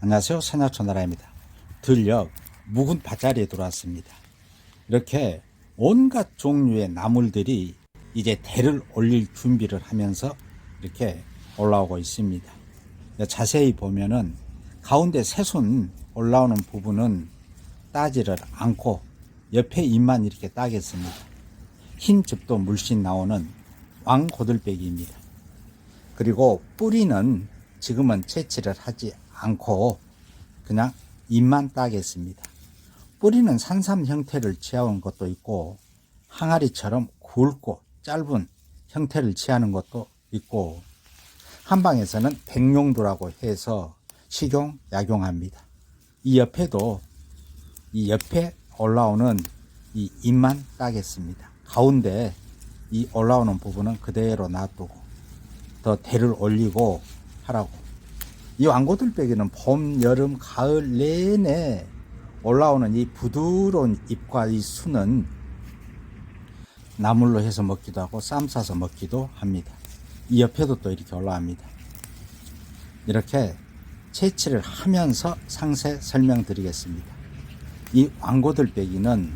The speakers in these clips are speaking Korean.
안녕하세요. 산야초나라입니다. 들녘 묵은 밭자리에 들어왔습니다. 이렇게 온갖 종류의 나물들이 이제 대를 올릴 준비를 하면서 이렇게 올라오고 있습니다. 자세히 보면은 가운데 새순 올라오는 부분은 따지를 않고 옆에 잎만 이렇게 따겠습니다. 흰 즙도 물씬 나오는 왕고들빼기입니다. 그리고 뿌리는 지금은 채취를 하지 않고 그냥 잎만 따겠습니다. 뿌리는 산삼 형태를 취하는 것도 있고 항아리처럼 굵고 짧은 형태를 취하는 것도 있고 한방에서는 백룡도라고 해서 식용, 약용합니다. 이 옆에도 이 옆에 올라오는 이 잎만 따겠습니다. 가운데 이 올라오는 부분은 그대로 놔두고 더 대를 올리고 하라고. 이 왕고들빼기는 봄, 여름, 가을 내내 올라오는 이 부드러운 잎과 이 순은 나물로 해서 먹기도 하고 쌈 싸서 먹기도 합니다. 이 옆에도 또 이렇게 올라옵니다. 이렇게 채취를 하면서 상세 설명드리겠습니다. 이 왕고들빼기는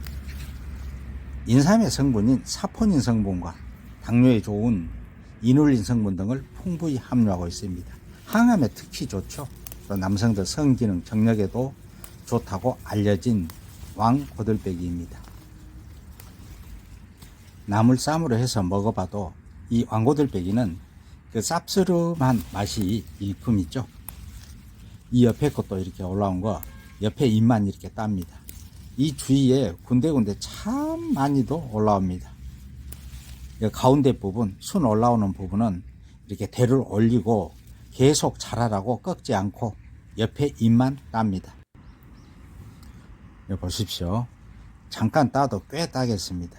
인삼의 성분인 사포닌 성분과 당뇨에 좋은 이눌린 성분 등을 풍부히 함유하고 있습니다. 항암에 특히 좋죠. 또 남성들 성기능 정력에도 좋다고 알려진 왕고들빼기입니다. 나물 쌈으로 해서 먹어봐도 이 왕고들빼기는 그 쌉스름한 맛이 일품이죠. 이 옆에 것도 이렇게 올라온 거 옆에 잎만 이렇게 땁니다. 이 주위에 군데군데 참 많이도 올라옵니다. 가운데 부분, 순 올라오는 부분은 이렇게 대를 올리고 계속 자라라고 꺾지 않고 옆에 잎만 땁니다. 여기 보십시오. 잠깐 따도 꽤 따겠습니다.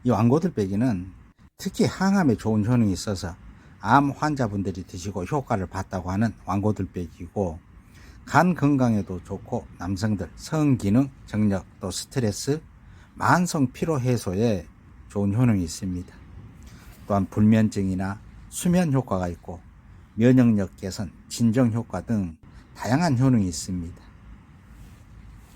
이 왕고들빼기는 특히 항암에 좋은 효능이 있어서 암 환자분들이 드시고 효과를 봤다고 하는 왕고들빼기고 간 건강에도 좋고 남성들 성기능, 정력, 또 스트레스, 만성 피로 해소에 좋은 효능이 있습니다. 또한 불면증이나 수면 효과가 있고 면역력 개선, 진정 효과 등 다양한 효능이 있습니다.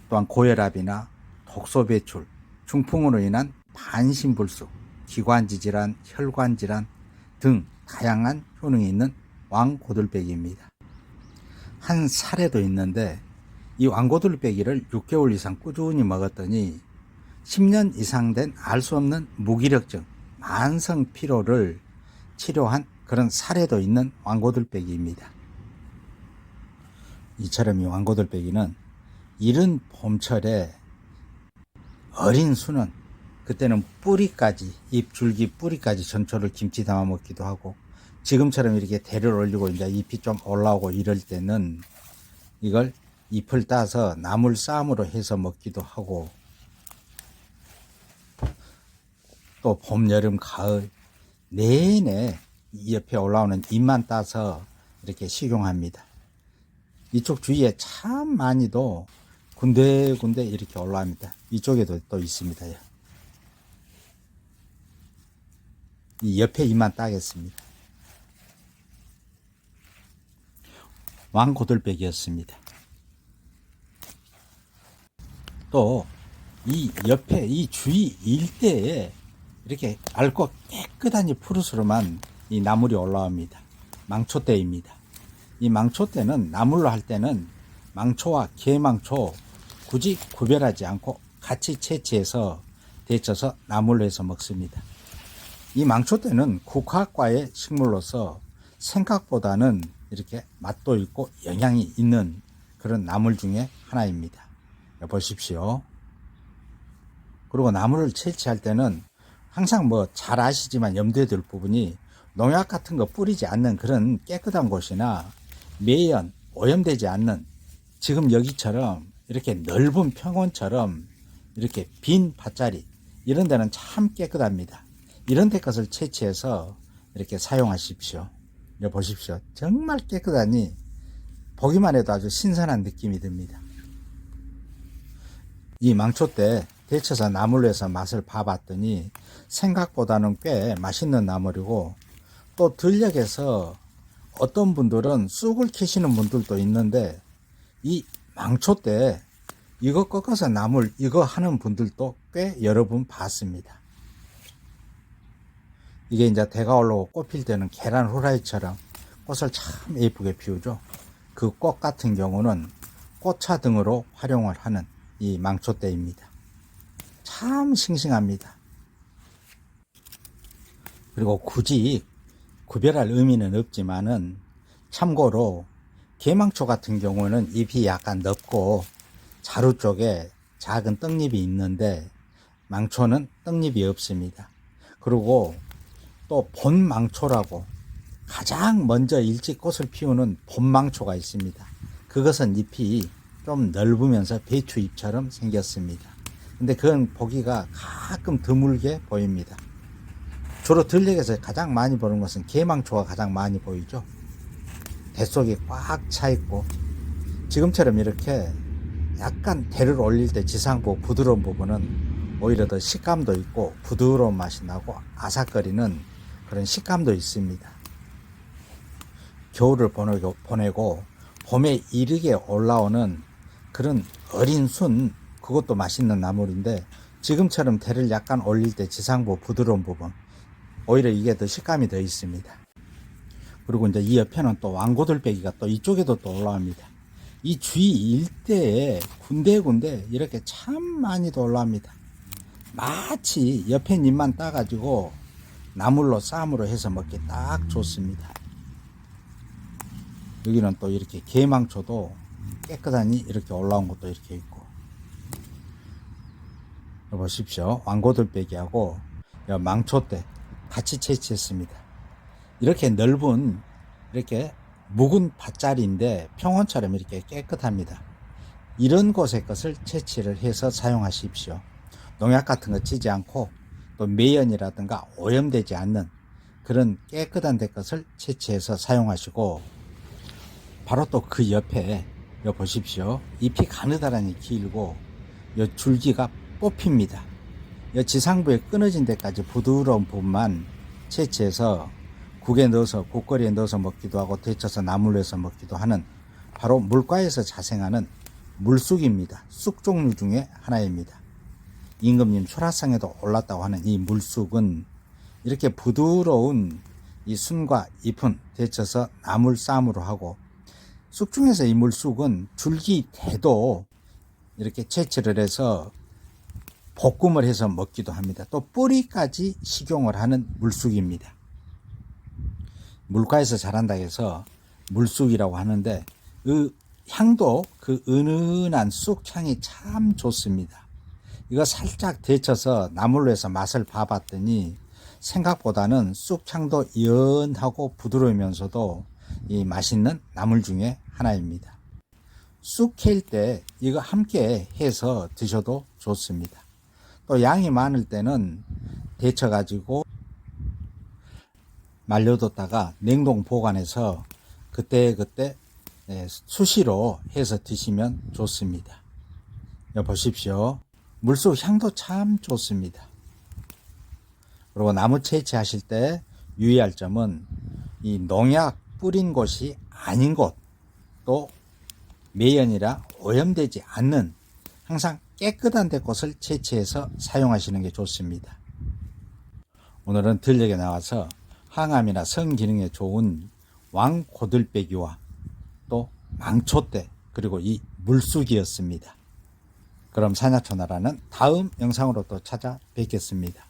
또한 고혈압이나 독소 배출, 중풍으로 인한 반신불수, 기관지 질환, 혈관 질환 등 다양한 효능이 있는 왕고들빼기입니다. 한 사례도 있는데 이 왕고들빼기를 6개월 이상 꾸준히 먹었더니 10년 이상 된 알 수 없는 무기력증, 만성 피로를 치료한 그런 사례도 있는 왕고들빼기입니다. 이처럼 이 왕고들빼기는 이른 봄철에 어린 순은 그때는 뿌리까지, 잎 줄기 뿌리까지 전초를 김치 담아 먹기도 하고 지금처럼 이렇게 대를 올리고 이제 잎이 좀 올라오고 이럴 때는 이걸 잎을 따서 나물 쌈으로 해서 먹기도 하고 또 봄, 여름, 가을 내내 이 옆에 올라오는 잎만 따서 이렇게 식용합니다. 이쪽 주위에 참 많이도 군데군데 이렇게 올라옵니다. 이쪽에도 또 있습니다. 이 옆에 잎만 따겠습니다. 왕고들빼기였습니다. 또 이 옆에 이 주위 일대에 이렇게 맑고 깨끗한 푸르스름한 이 나물이 올라옵니다. 망초대입니다. 이 망초대는 나물로 할 때는 망초와 개망초 굳이 구별하지 않고 같이 채취해서 데쳐서 나물로 해서 먹습니다. 이 망초대는 국화과의 식물로서 생각보다는 이렇게 맛도 있고 영양이 있는 그런 나물 중에 하나입니다. 보십시오. 그리고 나물을 채취할 때는 항상 뭐 잘 아시지만 염두에 둘 부분이 농약 같은 거 뿌리지 않는 그런 깨끗한 곳이나 매연, 오염되지 않는 지금 여기처럼 이렇게 넓은 평원처럼 이렇게 빈 밭자리 이런 데는 참 깨끗합니다. 이런 데 것을 채취해서 이렇게 사용하십시오. 여기 보십시오. 정말 깨끗하니 보기만 해도 아주 신선한 느낌이 듭니다. 이 망초대 데쳐서 나물로 해서 맛을 봐봤더니 생각보다는 꽤 맛있는 나물이고 또 들녘에서 어떤 분들은 쑥을 캐시는 분들도 있는데 이 망초 때 이거 꺾어서 나물 이거 하는 분들도 꽤 여러 분 봤습니다. 이게 이제 대가 올라오고 꽃필 때는 계란 후라이처럼 꽃을 참 예쁘게 피우죠. 그 꽃 같은 경우는 꽃차 등으로 활용을 하는 이 망초대입니다. 참 싱싱합니다. 그리고 굳이 구별할 의미는 없지만은 참고로 개망초 같은 경우는 잎이 약간 넓고 자루 쪽에 작은 떡잎이 있는데 망초는 떡잎이 없습니다. 그리고 또 본망초라고 가장 먼저 일찍 꽃을 피우는 본망초가 있습니다. 그것은 잎이 좀 넓으면서 배추잎처럼 생겼습니다. 근데 그건 보기가 가끔 드물게 보입니다. 주로 들녘에서 가장 많이 보는 것은 개망초가 가장 많이 보이죠. 대속이 꽉 차 있고 지금처럼 이렇게 약간 대를 올릴 때 지상부 부드러운 부분은 오히려 더 식감도 있고 부드러운 맛이 나고 아삭거리는 그런 식감도 있습니다. 겨울을 보내고 봄에 이르게 올라오는 그런 어린 순, 그것도 맛있는 나물인데 지금처럼 대를 약간 올릴 때 지상부 부드러운 부분, 오히려 이게 더 식감이 더 있습니다. 그리고 이제 이 옆에는 또 왕고들빼기가 또 이쪽에도 또 올라옵니다. 이 주위 일대에 군데군데 이렇게 참 많이 도 올라옵니다. 마치 옆에 잎만 따가지고 나물로 쌈으로 해서 먹기 딱 좋습니다. 여기는 또 이렇게 개망초도 깨끗하니 이렇게 올라온 것도 이렇게 있고, 보십시오. 왕고들빼기하고 망초대 같이 채취했습니다. 이렇게 넓은 이렇게 묵은 밭자리인데 평원처럼 이렇게 깨끗합니다. 이런 곳의 것을 채취를 해서 사용하십시오. 농약 같은 거 치지 않고 또 매연이라든가 오염되지 않는 그런 깨끗한 데 것을 채취해서 사용하시고, 바로 또 그 옆에 여 보십시오. 잎이 가느다란히 길고 여 줄기가 뽑힙니다. 여 지상부에 끊어진 데까지 부드러운 부분만 채취해서 국에 넣어서 국거리에 넣어서 먹기도 하고 데쳐서 나물로 해서 먹기도 하는 바로 물가에서 자생하는 물쑥입니다. 쑥 종류 중에 하나입니다. 임금님 설화상에도 올랐다고 하는 이 물쑥은 이렇게 부드러운 이 순과 잎은 데쳐서 나물 쌈으로 하고, 쑥 중에서 이 물쑥은 줄기 대도 이렇게 채취를 해서 볶음을 해서 먹기도 합니다. 또 뿌리까지 식용을 하는 물쑥입니다. 물가에서 자란다 해서 물쑥이라고 하는데 그 향도 그 은은한 쑥향이 참 좋습니다. 이거 살짝 데쳐서 나물로 해서 맛을 봐봤더니 생각보다는 쑥향도 연하고 부드러우면서도 이 맛있는 나물 중에 하나입니다. 쑥 캘 때 이거 함께 해서 드셔도 좋습니다. 또 양이 많을 때는 데쳐 가지고 말려뒀다가 냉동 보관해서 그때그때 수시로 해서 드시면 좋습니다. 여기 보십시오. 물쑥 향도 참 좋습니다. 그리고 나무 채취하실 때 유의할 점은 이 농약 뿌린 곳이 아닌 곳, 또 매연이라 오염되지 않는 항상 깨끗한 데 곳을 채취해서 사용하시는 게 좋습니다. 오늘은 들녘에 나와서 항암이나 성기능에 좋은 왕고들빼기와 또 망초대 그리고 이 물쑥이었습니다. 그럼 산야초나라는 다음 영상으로 또 찾아뵙겠습니다.